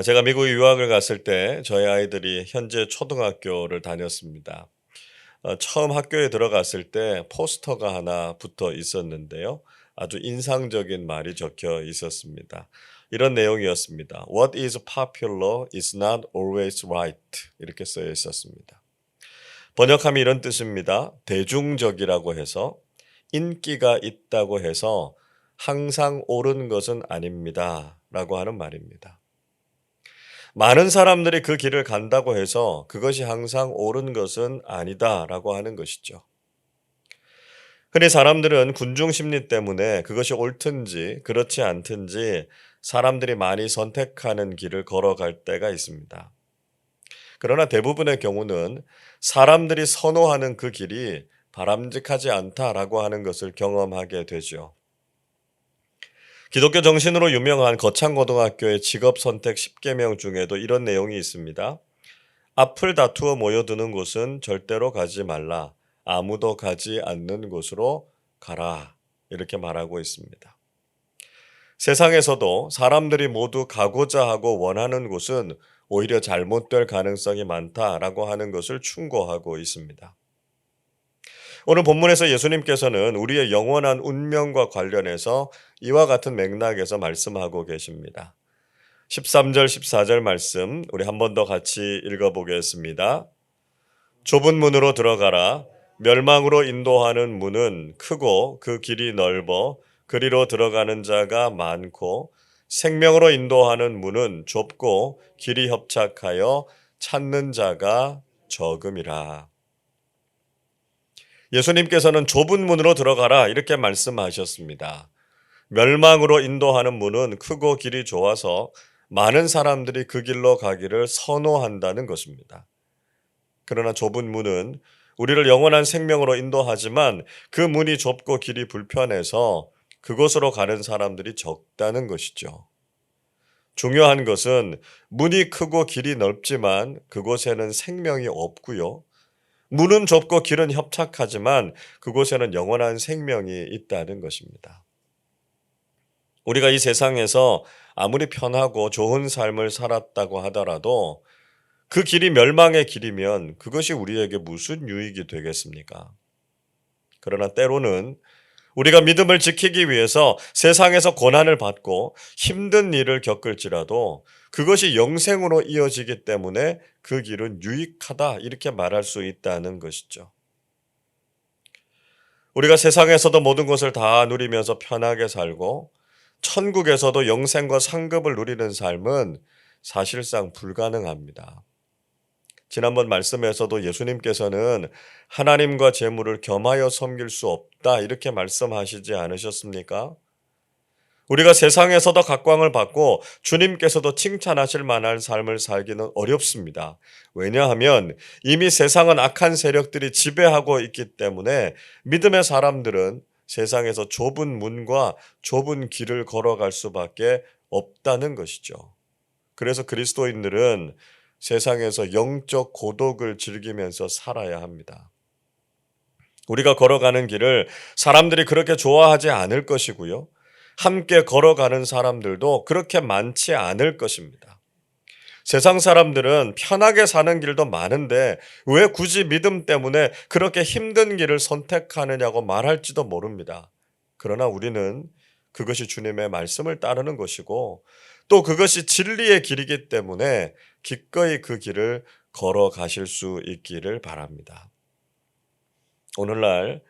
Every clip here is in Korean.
제가 미국에 유학을 갔을 때 저희 아이들이 현재 초등학교를 다녔습니다. 처음 학교에 들어갔을 때 포스터가 하나 붙어 있었는데요. 아주 인상적인 말이 적혀 있었습니다. 이런 내용이었습니다. What is popular is not always right. 이렇게 쓰여 있었습니다. 번역하면 이런 뜻입니다. 대중적이라고 해서 인기가 있다고 해서 항상 옳은 것은 아닙니다. 라고 하는 말입니다. 많은 사람들이 그 길을 간다고 해서 그것이 항상 옳은 것은 아니다라고 하는 것이죠. 흔히 사람들은 군중 심리 때문에 그것이 옳든지 그렇지 않든지 사람들이 많이 선택하는 길을 걸어갈 때가 있습니다. 그러나 대부분의 경우는 사람들이 선호하는 그 길이 바람직하지 않다라고 하는 것을 경험하게 되죠. 기독교 정신으로 유명한 거창고등학교의 직업선택 10계명 중에도 이런 내용이 있습니다. 앞을 다투어 모여드는 곳은 절대로 가지 말라. 아무도 가지 않는 곳으로 가라. 이렇게 말하고 있습니다. 세상에서도 사람들이 모두 가고자 하고 원하는 곳은 오히려 잘못될 가능성이 많다라고 하는 것을 충고하고 있습니다. 오늘 본문에서 예수님께서는 우리의 영원한 운명과 관련해서 이와 같은 맥락에서 말씀하고 계십니다. 13절, 14절 말씀 우리 한 번 더 같이 읽어보겠습니다. 좁은 문으로 들어가라. 멸망으로 인도하는 문은 크고 그 길이 넓어 그리로 들어가는 자가 많고 생명으로 인도하는 문은 좁고 길이 협착하여 찾는 자가 적음이라. 예수님께서는 좁은 문으로 들어가라 이렇게 말씀하셨습니다. 멸망으로 인도하는 문은 크고 길이 좋아서 많은 사람들이 그 길로 가기를 선호한다는 것입니다. 그러나 좁은 문은 우리를 영원한 생명으로 인도하지만 그 문이 좁고 길이 불편해서 그곳으로 가는 사람들이 적다는 것이죠. 중요한 것은 문이 크고 길이 넓지만 그곳에는 생명이 없고요. 문은 좁고 길은 협착하지만 그곳에는 영원한 생명이 있다는 것입니다. 우리가 이 세상에서 아무리 편하고 좋은 삶을 살았다고 하더라도 그 길이 멸망의 길이면 그것이 우리에게 무슨 유익이 되겠습니까? 그러나 때로는 우리가 믿음을 지키기 위해서 세상에서 고난을 받고 힘든 일을 겪을지라도 그것이 영생으로 이어지기 때문에 그 길은 유익하다 이렇게 말할 수 있다는 것이죠. 우리가 세상에서도 모든 것을 다 누리면서 편하게 살고 천국에서도 영생과 상급을 누리는 삶은 사실상 불가능합니다. 지난번 말씀에서도 예수님께서는 하나님과 재물을 겸하여 섬길 수 없다 이렇게 말씀하시지 않으셨습니까? 우리가 세상에서도 각광을 받고 주님께서도 칭찬하실 만한 삶을 살기는 어렵습니다. 왜냐하면 이미 세상은 악한 세력들이 지배하고 있기 때문에 믿음의 사람들은 세상에서 좁은 문과 좁은 길을 걸어갈 수밖에 없다는 것이죠. 그래서 그리스도인들은 세상에서 영적 고독을 즐기면서 살아야 합니다. 우리가 걸어가는 길을 사람들이 그렇게 좋아하지 않을 것이고요. 함께 걸어가는 사람들도 그렇게 많지 않을 것입니다. 세상 사람들은 편하게 사는 길도 많은데 왜 굳이 믿음 때문에 그렇게 힘든 길을 선택하느냐고 말할지도 모릅니다. 그러나 우리는 그것이 주님의 말씀을 따르는 것이고 또 그것이 진리의 길이기 때문에 기꺼이 그 길을 걸어가실 수 있기를 바랍니다. 오늘날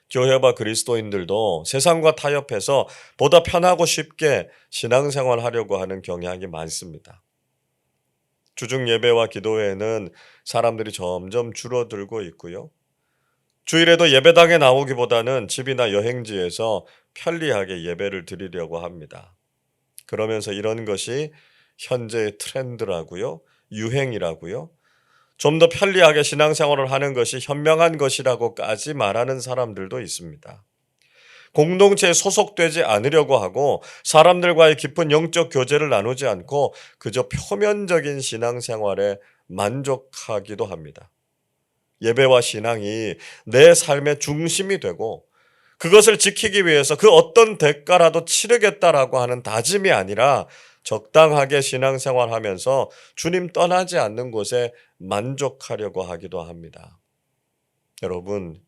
교회와 그리스도인들도 세상과 타협해서 보다 편하고 쉽게 신앙생활 하려고 하는 경향이 많습니다. 주중 예배와 기도회는 사람들이 점점 줄어들고 있고요. 주일에도 예배당에 나오기보다는 집이나 여행지에서 편리하게 예배를 드리려고 합니다. 그러면서 이런 것이 현재의 트렌드라고요, 유행이라고요, 좀 더 편리하게 신앙생활을 하는 것이 현명한 것이라고까지 말하는 사람들도 있습니다. 공동체에 소속되지 않으려고 하고 사람들과의 깊은 영적 교제를 나누지 않고 그저 표면적인 신앙생활에 만족하기도 합니다. 예배와 신앙이 내 삶의 중심이 되고 그것을 지키기 위해서 그 어떤 대가라도 치르겠다라고 하는 다짐이 아니라 적당하게 신앙생활하면서 주님 떠나지 않는 곳에 만족하려고 하기도 합니다. 여러분,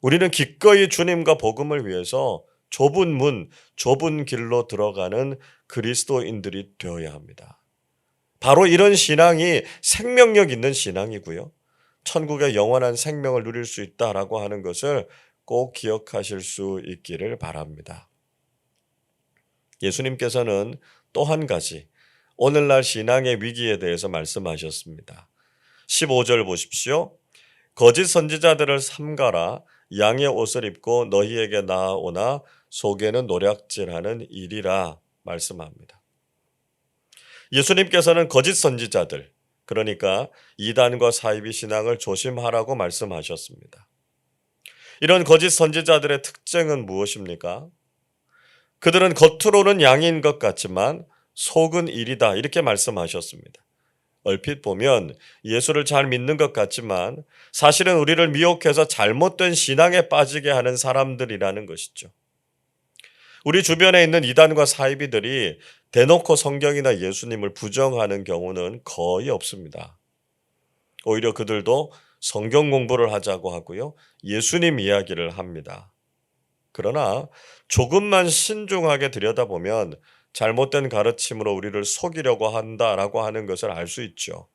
우리는 기꺼이 주님과 복음을 위해서 좁은 문, 좁은 길로 들어가는 그리스도인들이 되어야 합니다. 바로 이런 신앙이 생명력 있는 신앙이고요. 천국의 영원한 생명을 누릴 수 있다라고 하는 것을 꼭 기억하실 수 있기를 바랍니다. 예수님께서는 또 한 가지 오늘날 신앙의 위기에 대해서 말씀하셨습니다. 15절 보십시오. 거짓 선지자들을 삼가라. 양의 옷을 입고 너희에게 나아오나 속에는 노략질하는 일이라 말씀합니다. 예수님께서는 거짓 선지자들, 그러니까 이단과 사이비 신앙을 조심하라고 말씀하셨습니다. 이런 거짓 선지자들의 특징은 무엇입니까? 그들은 겉으로는 양인 것 같지만 속은 일이다, 이렇게 말씀하셨습니다. 얼핏 보면 예수를 잘 믿는 것 같지만 사실은 우리를 미혹해서 잘못된 신앙에 빠지게 하는 사람들이라는 것이죠. 우리 주변에 있는 이단과 사이비들이 대놓고 성경이나 예수님을 부정하는 경우는 거의 없습니다. 오히려 그들도 성경 공부를 하자고 하고요. 예수님 이야기를 합니다. 그러나 조금만 신중하게 들여다보면 잘못된 가르침으로 우리를 속이려고 한다라고 하는 것을 알 수 있죠.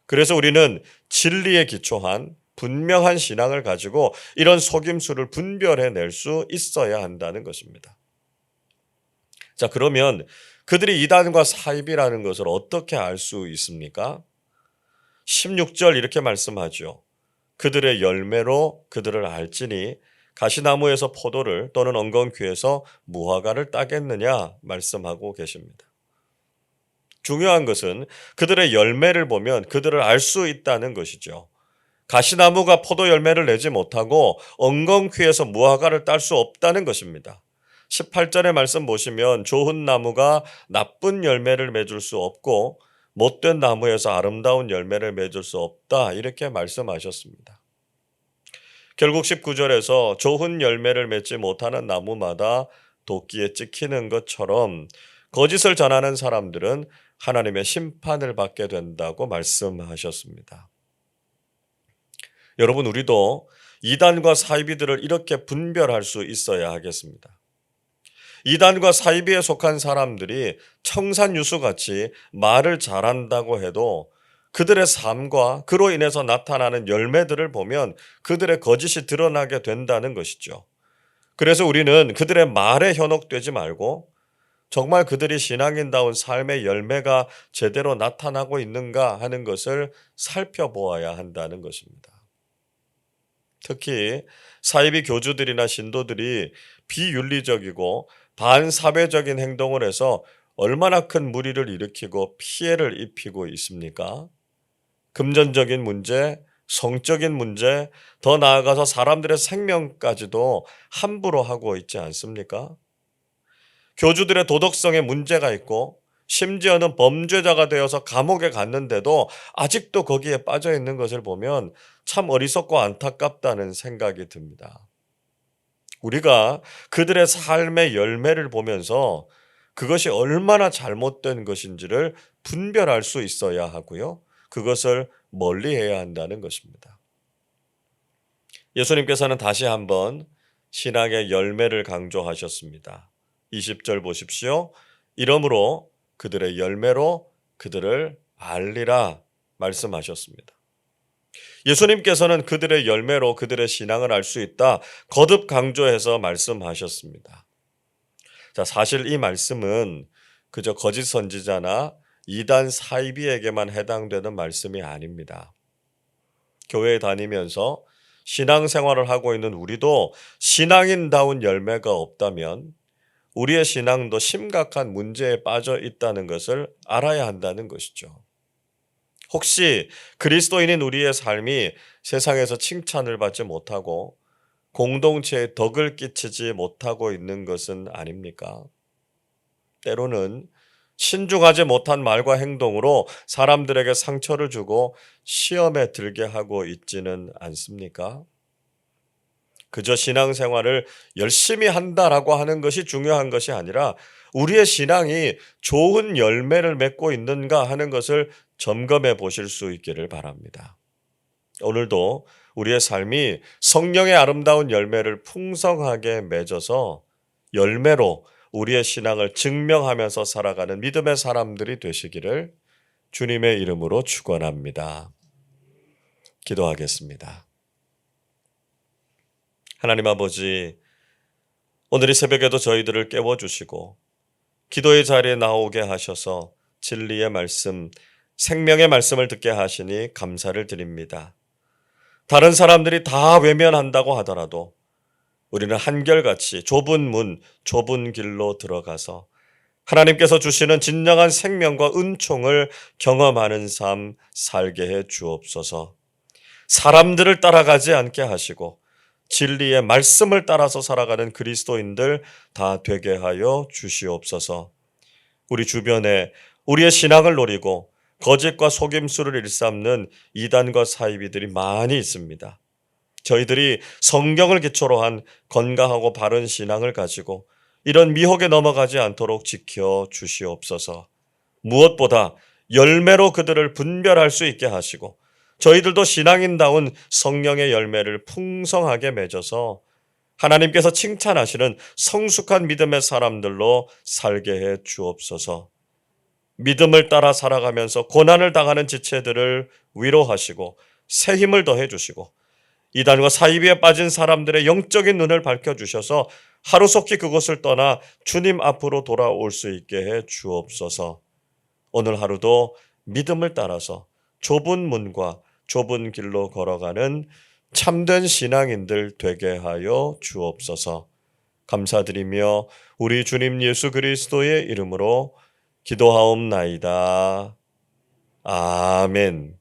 그래서 우리는 진리에 기초한 분명한 신앙을 가지고 이런 속임수를 분별해낼 수 있어야 한다는 것입니다. 자, 그러면 그들이 이단과 사입이라는 것을 어떻게 알 수 있습니까? 16절 이렇게 말씀하죠. 그들의 열매로 그들을 알지니 가시나무에서 포도를 또는 엉겅퀴에서 무화과를 따겠느냐 말씀하고 계십니다. 중요한 것은 그들의 열매를 보면 그들을 알 수 있다는 것이죠. 가시나무가 포도 열매를 내지 못하고 엉겅퀴에서 무화과를 딸 수 없다는 것입니다. 18절의 말씀 보시면 좋은 나무가 나쁜 열매를 맺을 수 없고 못된 나무에서 아름다운 열매를 맺을 수 없다, 이렇게 말씀하셨습니다. 결국 19절에서 좋은 열매를 맺지 못하는 나무마다 도끼에 찍히는 것처럼 거짓을 전하는 사람들은 하나님의 심판을 받게 된다고 말씀하셨습니다. 여러분, 우리도 이단과 사이비들을 이렇게 분별할 수 있어야 하겠습니다. 이단과 사이비에 속한 사람들이 청산유수같이 말을 잘한다고 해도 그들의 삶과 그로 인해서 나타나는 열매들을 보면 그들의 거짓이 드러나게 된다는 것이죠. 그래서 우리는 그들의 말에 현혹되지 말고 정말 그들이 신앙인다운 삶의 열매가 제대로 나타나고 있는가 하는 것을 살펴보아야 한다는 것입니다. 특히 사이비 교주들이나 신도들이 비윤리적이고 반사회적인 행동을 해서 얼마나 큰 무리를 일으키고 피해를 입히고 있습니까? 금전적인 문제, 성적인 문제, 더 나아가서 사람들의 생명까지도 함부로 하고 있지 않습니까? 교주들의 도덕성에 문제가 있고 심지어는 범죄자가 되어서 감옥에 갔는데도 아직도 거기에 빠져 있는 것을 보면 참 어리석고 안타깝다는 생각이 듭니다. 우리가 그들의 삶의 열매를 보면서 그것이 얼마나 잘못된 것인지를 분별할 수 있어야 하고요. 그것을 멀리해야 한다는 것입니다. 예수님께서는 다시 한번 신앙의 열매를 강조하셨습니다. 20절 보십시오. 이러므로 그들의 열매로 그들을 알리라 말씀하셨습니다. 예수님께서는 그들의 열매로 그들의 신앙을 알 수 있다 거듭 강조해서 말씀하셨습니다. 자, 사실 이 말씀은 그저 거짓 선지자나 이단 사이비에게만 해당되는 말씀이 아닙니다. 교회에 다니면서 신앙생활을 하고 있는 우리도 신앙인다운 열매가 없다면 우리의 신앙도 심각한 문제에 빠져 있다는 것을 알아야 한다는 것이죠. 혹시 그리스도인인 우리의 삶이 세상에서 칭찬을 받지 못하고 공동체에 덕을 끼치지 못하고 있는 것은 아닙니까? 때로는 신중하지 못한 말과 행동으로 사람들에게 상처를 주고 시험에 들게 하고 있지는 않습니까? 그저 신앙생활을 열심히 한다라고 하는 것이 중요한 것이 아니라 우리의 신앙이 좋은 열매를 맺고 있는가 하는 것을 점검해 보실 수 있기를 바랍니다. 오늘도 우리의 삶이 성령의 아름다운 열매를 풍성하게 맺어서 열매로 우리의 신앙을 증명하면서 살아가는 믿음의 사람들이 되시기를 주님의 이름으로 축원합니다. 기도하겠습니다. 하나님 아버지, 오늘 이 새벽에도 저희들을 깨워주시고 기도의 자리에 나오게 하셔서 진리의 말씀, 생명의 말씀을 듣게 하시니 감사를 드립니다. 다른 사람들이 다 외면한다고 하더라도 우리는 한결같이 좁은 문, 좁은 길로 들어가서 하나님께서 주시는 진정한 생명과 은총을 경험하는 삶 살게 해 주옵소서. 사람들을 따라가지 않게 하시고 진리의 말씀을 따라서 살아가는 그리스도인들 다 되게 하여 주시옵소서. 우리 주변에 우리의 신앙을 노리고 거짓과 속임수를 일삼는 이단과 사이비들이 많이 있습니다. 저희들이 성경을 기초로 한 건강하고 바른 신앙을 가지고 이런 미혹에 넘어가지 않도록 지켜 주시옵소서. 무엇보다 열매로 그들을 분별할 수 있게 하시고 저희들도 신앙인다운 성령의 열매를 풍성하게 맺어서 하나님께서 칭찬하시는 성숙한 믿음의 사람들로 살게 해 주옵소서. 믿음을 따라 살아가면서 고난을 당하는 지체들을 위로하시고 새 힘을 더해 주시고 이단과 사이비에 빠진 사람들의 영적인 눈을 밝혀주셔서 하루속히 그곳을 떠나 주님 앞으로 돌아올 수 있게 해 주옵소서. 오늘 하루도 믿음을 따라서 좁은 문과 좁은 길로 걸어가는 참된 신앙인들 되게 하여 주옵소서. 감사드리며 우리 주님 예수 그리스도의 이름으로 기도하옵나이다. 아멘.